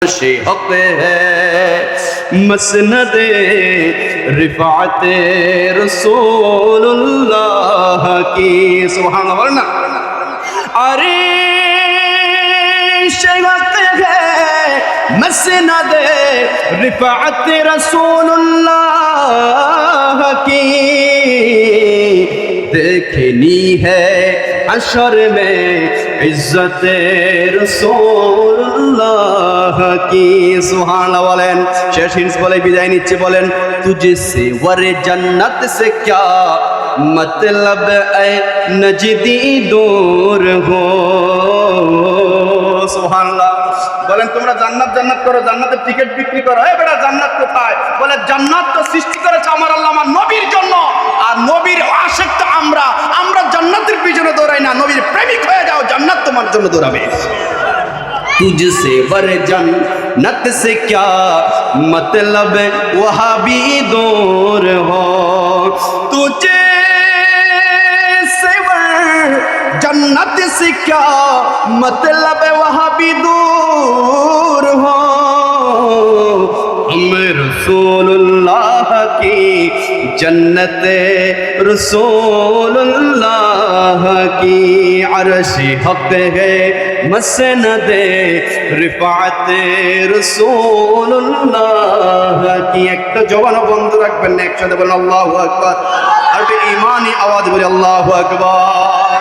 से हक है मसनद रिफात रसूलुल्लाह की। सुभान अल्लाह ना। अरे से हक है मसनद रिफात रसूलुल्लाह की। देखनी है हशर में इज्जत रसूलुल्लाह की। सुभान अल्लाह बोलें। शेष हिंस बोले विदाय निচ্ছে बोलें तुझसे वरे जन्नत से क्या मतलब ऐ नजदी दूर हो। सुभान अल्लाह বলেন তোমরা জান্নাত জান্নাত করো, জান্নাতের টিকিট বিক্রি করো। এই বেটা জান্নাত কোথায়? বলে জান্নাত তো সৃষ্টি করেছে আমার আল্লাহ আমার নবীর জন্য, আর নবীর আশিক তো আমরা জান্নাতের পিছনে দৌড়াই না। নবীর প্রেমিক হয়ে যাও, জান্নাত তোমার জন্য দৌড়াবে। तुझसे वर जन्नत से क्या मतलब वहाँ भी दूर हो। तुझे से वर जन्नत से क्या मतलब वहाँ भी दूर हो। हम रसूलुल्लाह की जन्नत रसूलुल्लाह की। अर्श हक है मसनद रिफात रसूलुल्लाह की। একটা জবানও বন্ধ রাখবেন না, একসাথে বলেন আল্লাহু আকবার। আর একটা ঈমানি আওয়াজ বলি আল্লাহু আকবার।